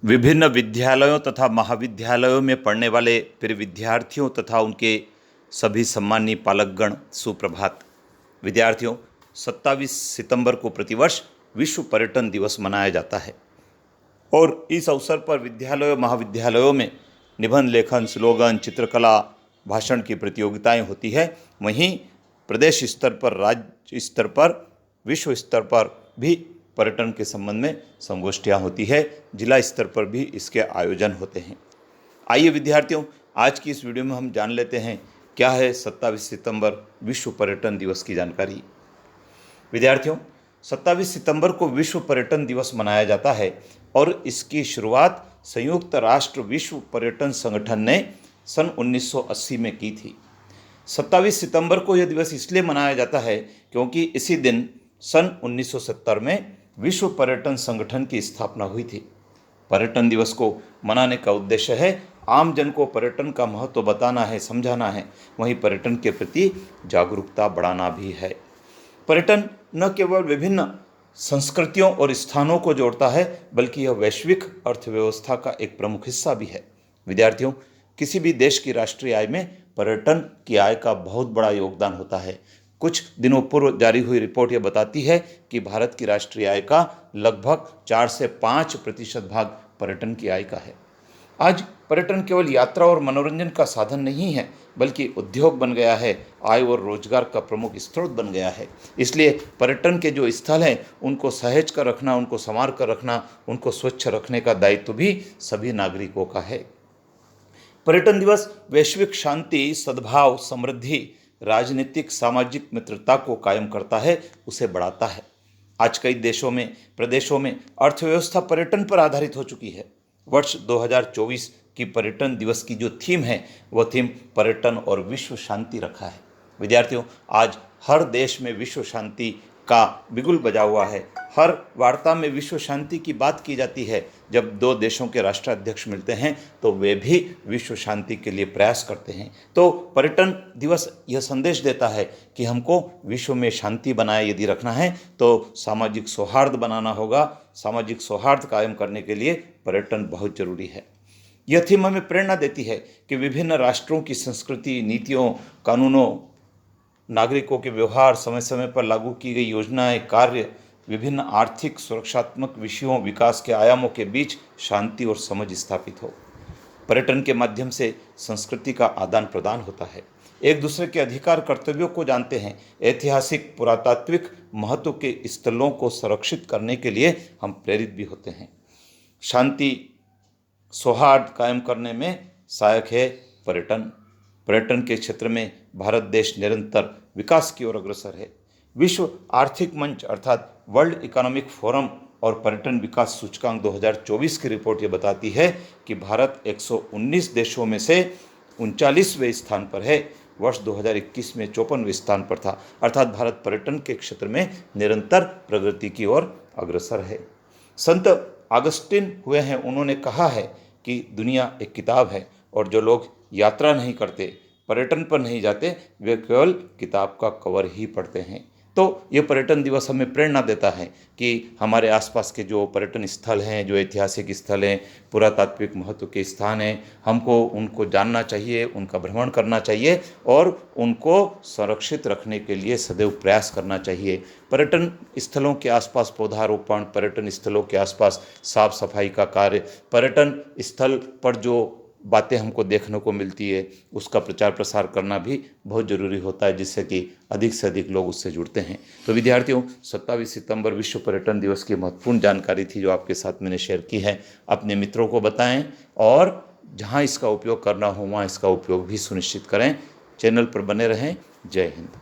विभिन्न विद्यालयों तथा महाविद्यालयों में पढ़ने वाले प्रिय विद्यार्थियों तथा उनके सभी सम्मानीय पालकगण सुप्रभात। विद्यार्थियों, 27 सितंबर को प्रतिवर्ष विश्व पर्यटन दिवस मनाया जाता है और इस अवसर पर विद्यालयों महाविद्यालयों में निबंध लेखन, स्लोगन, चित्रकला, भाषण की प्रतियोगिताएं होती है। वहीं प्रदेश स्तर पर, राज्य स्तर पर, विश्व स्तर पर भी पर्यटन के संबंध में संगोष्ठियाँ होती है। जिला स्तर पर भी इसके आयोजन होते हैं। आइए विद्यार्थियों, आज की इस वीडियो में हम जान लेते हैं क्या है 27 सितंबर विश्व पर्यटन दिवस की जानकारी। विद्यार्थियों, 27 सितंबर को विश्व पर्यटन दिवस मनाया जाता है और इसकी शुरुआत संयुक्त राष्ट्र विश्व पर्यटन संगठन ने सन 1980 में की थी। 27 सितंबर को यह दिवस इसलिए मनाया जाता है क्योंकि इसी दिन सन 1970 में विश्व पर्यटन संगठन की स्थापना हुई थी। पर्यटन दिवस को मनाने का उद्देश्य है आम जन को पर्यटन का महत्व बताना है, समझाना है, वहीं पर्यटन के प्रति जागरूकता बढ़ाना भी है। पर्यटन न केवल विभिन्न संस्कृतियों और स्थानों को जोड़ता है, बल्कि यह वैश्विक अर्थव्यवस्था का एक प्रमुख हिस्सा भी है। विद्यार्थियों, किसी भी देश की राष्ट्रीय आय में पर्यटन की आय का बहुत बड़ा योगदान होता है। कुछ दिनों पूर्व जारी हुई रिपोर्ट यह बताती है कि भारत की राष्ट्रीय आय का लगभग 4 से 5% भाग पर्यटन की आय का है। आज पर्यटन केवल यात्रा और मनोरंजन का साधन नहीं है, बल्कि उद्योग बन गया है, आय और रोजगार का प्रमुख स्रोत बन गया है। इसलिए पर्यटन के जो स्थल हैं उनको सहेज कर रखना, उनको संवार कर रखना, उनको स्वच्छ रखने का दायित्व भी सभी नागरिकों का है। पर्यटन दिवस वैश्विक शांति, सद्भाव, समृद्धि, राजनीतिक, सामाजिक मित्रता को कायम करता है, उसे बढ़ाता है। आज कई देशों में, प्रदेशों में अर्थव्यवस्था पर्यटन पर आधारित हो चुकी है। वर्ष 2024 की पर्यटन दिवस की जो थीम है, वह थीम पर्यटन और विश्व शांति रखा है। विद्यार्थियों, आज हर देश में विश्व शांति का बिगुल बजा हुआ है। हर वार्ता में विश्व शांति की बात की जाती है। जब दो देशों के राष्ट्राध्यक्ष मिलते हैं तो वे भी विश्व शांति के लिए प्रयास करते हैं। तो पर्यटन दिवस यह संदेश देता है कि हमको विश्व में शांति बनाए यदि रखना है तो सामाजिक सौहार्द बनाना होगा। सामाजिक सौहार्द कायम करने के लिए पर्यटन बहुत जरूरी है। यह थीम हमें प्रेरणा देती है कि विभिन्न राष्ट्रों की संस्कृति, नीतियों, कानूनों, नागरिकों के व्यवहार, समय समय पर लागू की गई योजनाएं, कार्य, विभिन्न आर्थिक सुरक्षात्मक विषयों, विकास के आयामों के बीच शांति और समझ स्थापित हो। पर्यटन के माध्यम से संस्कृति का आदान प्रदान होता है, एक दूसरे के अधिकार कर्तव्यों को जानते हैं, ऐतिहासिक पुरातात्विक महत्व के स्थलों को संरक्षित करने के लिए हम प्रेरित भी होते हैं। शांति सौहार्द कायम करने में सहायक है पर्यटन। पर्यटन के क्षेत्र में भारत देश निरंतर विकास की ओर अग्रसर है। विश्व आर्थिक मंच अर्थात वर्ल्ड इकोनॉमिक फोरम और पर्यटन विकास सूचकांक 2024 की रिपोर्ट ये बताती है कि भारत 119 देशों में से 39वें स्थान पर है। वर्ष 2021 में 54वें स्थान पर था, अर्थात भारत पर्यटन के क्षेत्र में निरंतर प्रगति की ओर अग्रसर है। संत ऑगस्टिन हुए हैं, उन्होंने कहा है कि दुनिया एक किताब है और जो लोग यात्रा नहीं करते, पर्यटन पर नहीं जाते, वे केवल किताब का कवर ही पढ़ते हैं। तो ये पर्यटन दिवस हमें प्रेरणा देता है कि हमारे आसपास के जो पर्यटन स्थल हैं, जो ऐतिहासिक स्थल हैं, पुरातात्विक महत्व के स्थान हैं, हमको उनको जानना चाहिए, उनका भ्रमण करना चाहिए और उनको संरक्षित रखने के लिए सदैव प्रयास करना चाहिए। पर्यटन स्थलों के आसपास पौधारोपण, पर्यटन स्थलों के आसपास साफ सफाई का कार्य, पर्यटन स्थल पर जो बातें हमको देखने को मिलती है उसका प्रचार प्रसार करना भी बहुत ज़रूरी होता है, जिससे कि अधिक से अधिक लोग उससे जुड़ते हैं। तो विद्यार्थियों, 27 सितंबर विश्व पर्यटन दिवस की महत्वपूर्ण जानकारी थी जो आपके साथ मैंने शेयर की है। अपने मित्रों को बताएं और जहां इसका उपयोग करना हो वहां इसका उपयोग भी सुनिश्चित करें। चैनल पर बने रहें। जय हिंद।